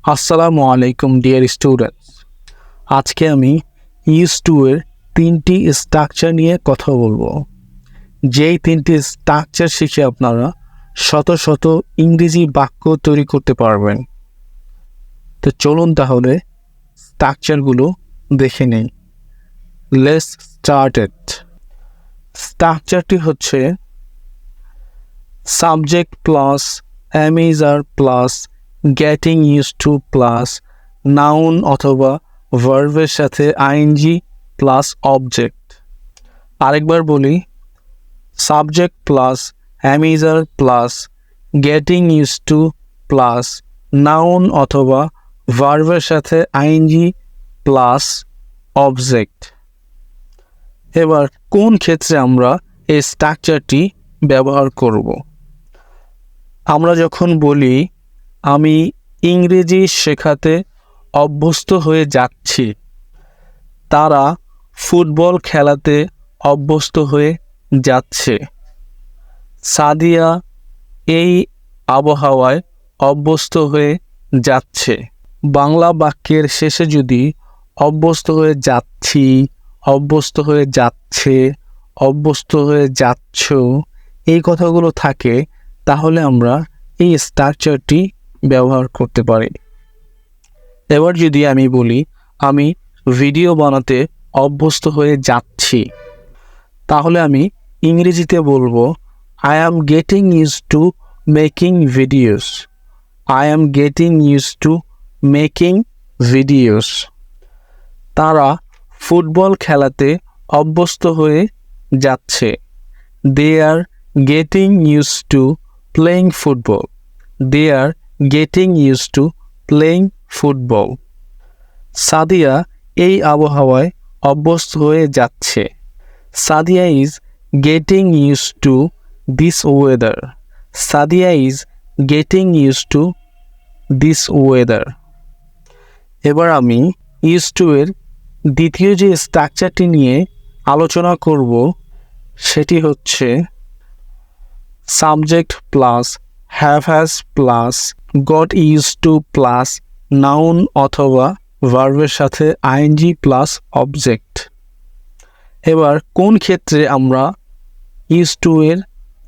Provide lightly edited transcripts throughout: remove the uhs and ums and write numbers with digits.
আসসালামু আলাইকুম dear students. আজকে আমি ইউজ টু এর তিনটি স্ট্রাকচার নিয়ে কথা বলবো। যেই তিনটি স্ট্রাকচার শিখে আপনারা শত শত ইংরেজি বাক্য তৈরি করতে পারবেন। তো চলুন তাহলে স্ট্রাকচারগুলো দেখে নেই। Let's start it. স্ট্রাকচারটি হচ্ছে subject plus am is are plus getting use to plus noun অথবা ভার্বের সাথে আইএনজি প্লাস অবজেক্ট। আরেকবার বলি, subject plus am is are plus getting use to plus noun অথবা ভার্বের সাথে আইএনজি প্লাস অবজেক্ট। এবার কোন ক্ষেত্রে আমরা এই স্ট্রাকচারটি ব্যবহার করব? আমরা যখন বলি আমি ইংরেজি শেখাতে অভ্যস্ত হয়ে যাচ্ছি, তারা ফুটবল খেলাতে অভ্যস্ত হয়ে যাচ্ছে, সাদিয়া এই আবহাওয়ায় অভ্যস্ত হয়ে যাচ্ছে। বাংলা বাক্যের শেষে যদি অভ্যস্ত হয়ে যাচ্ছি, অভ্যস্ত হয়ে যাচ্ছে, অভ্যস্ত হয়ে যাচ্ছ এই কথাগুলো থাকে, তাহলে আমরা এই স্ট্রাকচারটি ব্যবহার করতে পারি। এবার যদি আমি বলি আমি ভিডিও বানাতে অভ্যস্ত হয়ে যাচ্ছি, তাহলে আমি ইংরেজিতে বলবো I am getting use to making videos. I am getting use to making videos. তারা ফুটবল খেলাতে অভ্যস্ত হয়ে যাচ্ছে, they are getting use to playing football. They are getting use to playing football. Sadia এই আবহাওয়ায় অভ্যস্ত হয়ে যাচ্ছে, Sadia is getting use to this weather. Sadia is getting use to this weather. এবার আমি ইউজ টু এর দ্বিতীয় যে স্ট্রাকচারটি নিয়ে আলোচনা করব সেটি হচ্ছে subject plus have has plus goat use to plus noun অথবা ভার্বের সাথে আইএনজি প্লাস অবজেক্ট। এবার কোন ক্ষেত্রে আমরা ইউজ টু এর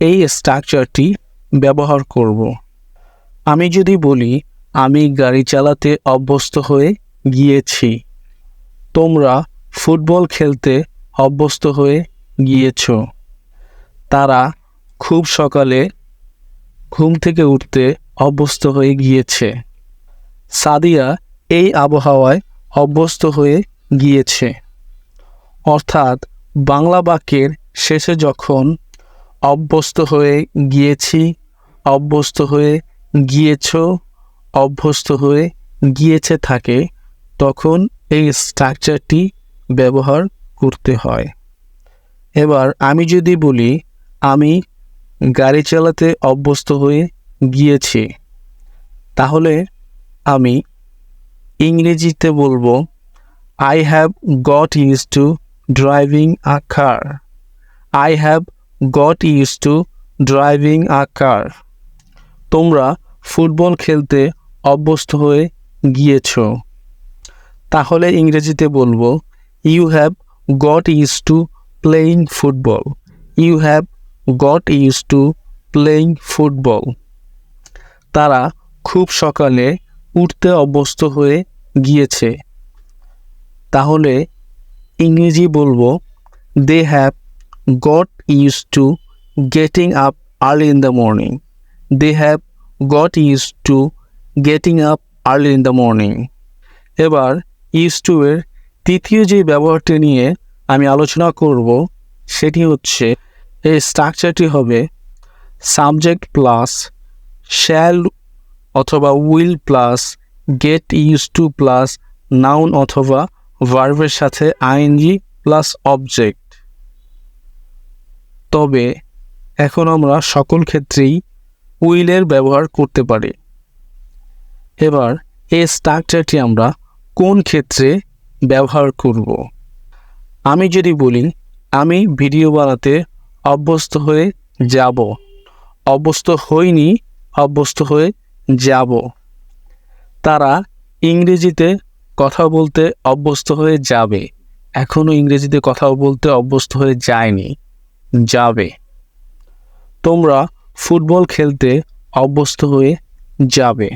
এই স্ট্রাকচারটি ব্যবহার করব? আমি যদি বলি আমি গাড়ি চালাতে অভ্যস্ত হয়ে গিয়েছি, তোমরা ফুটবল খেলতে অভ্যস্ত হয়ে গিয়েছ, তারা খুব সকালে ঘুম থেকে উঠতে অভ্যস্ত হয়ে গিয়েছে, সাদিয়া এই আবহাওয়ায় অভ্যস্ত হয়ে গিয়েছে। অর্থাৎ বাংলা বাক্যের শেষে যখন অভ্যস্ত হয়ে গিয়েছি, অভ্যস্ত হয়ে গিয়েছ, অভ্যস্ত হয়ে গিয়েছে থাকে, তখন এই স্ট্রাকচারটি ব্যবহার করতে হয়। এবার আমি যদি বলি আমি গাড়ি চালাতে অভ্যস্ত হয়ে গিয়েছি, তাহলে আমি ইংরেজিতে বলবো I have got used to driving a car. I have got used to driving a car. তোমরা ফুটবল খেলতে অভ্যস্ত হয়ে গিয়েছ, তাহলে ইংরেজিতে বলবো You have got used to playing football. You have got used to playing football. তারা খুব সকালে উঠতে অভ্যস্ত হয়ে গিয়েছে, তাহলে ইংরেজি বলবো they have got used to getting up early in the morning. They have got used to getting up early in the morning. এবার used to এর তৃতীয় যে ব্যবহারটি নিয়ে আমি আলোচনা করব সেটি হচ্ছে এই স্ট্রাকচারটি হবে সাবজেক্ট প্লাস শ্যাল অথবা will plus get use to plus noun অথবা ভার্বের সাথে আইএনজি প্লাস অবজেক্ট। তবে এখন আমরা সকল ক্ষেত্রেই উইলের ব্যবহার করতে পারি। এবার এই স্ট্রাকচারটি আমরা কোন ক্ষেত্রে ব্যবহার করব? আমি যদি বলি আমি ভিডিও বানাতে অভ্যস্ত হয়ে যাব, অভ্যস্ত হইনি, অভ্যস্ত হয়ে যাব, তারা ইংরেজিতে কথা বলতে অভ্যস্ত হয়ে যাবে। এখনও ইংরেজিতে কথা বলতে অভ্যস্ত হয়ে যায়নি, যাবে। তোমরা ফুটবল খেলতে অভ্যস্ত হয়ে যাবে।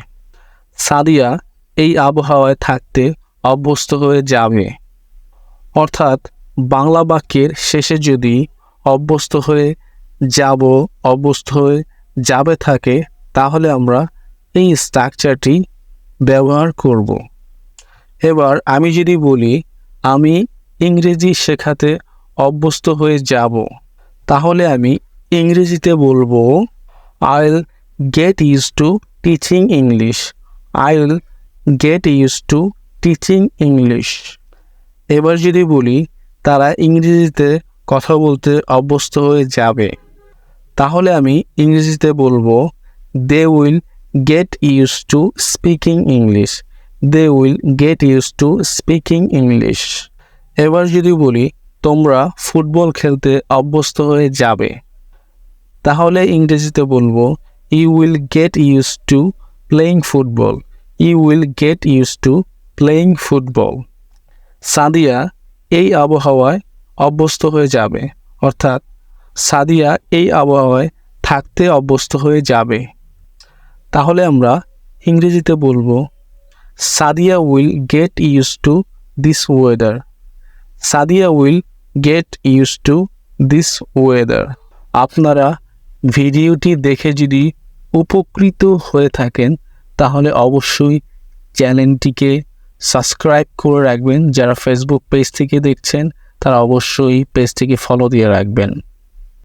সাদিয়া এই আবহাওয়ায় থাকতে অভ্যস্ত হয়ে যাবে। অর্থাৎ বাংলা বাক্যের শেষে যদি অভ্যস্ত হয়ে যাব, অভ্যস্ত হয়ে যাবে থাকে, তাহলে আমরা এই স্ট্রাকচারটি ব্যবহার করব। এবার আমি যদি বলি আমি ইংরেজি শেখাতে অভ্যস্ত হয়ে যাব, তাহলে আমি ইংরেজিতে বলবো I'll get used to teaching English. I'll get used to teaching English. এবার যদি বলি তারা ইংরেজিতে কথা বলতে অভ্যস্ত হয়ে যাবে, তাহলে আমি ইংরেজিতে বলবো They will get used to speaking English. They will get used to speaking English. এবার যদি বলি তোমরা ফুটবল খেলতে অভ্যস্ত হয়ে যাবে, তাহলে ইংরেজিতে বলবো You will get used to playing football. You will get used to playing football. Sadia এই আবহাওয়ায় অভ্যস্ত হয়ে যাবে, অর্থাৎ সাদিয়া এই আবহাওয়ায় থাকতে অভ্যস্ত হয়ে যাবে। তাহলে আমরা ইংরেজিতে বলবো Sadia will get use to this weather. Sadia will get use to this weather. আপনারা ভিডিওটি দেখে যদি উপকৃত হয়ে থাকেন তাহলে অবশ্যই চ্যানেলটিকে সাবস্ক্রাইব করে রাখবেন। যারা ফেসবুক পেজ থেকে দেখছেন তারা অবশ্যই পেজটিকে ফলো দিয়ে রাখবেন।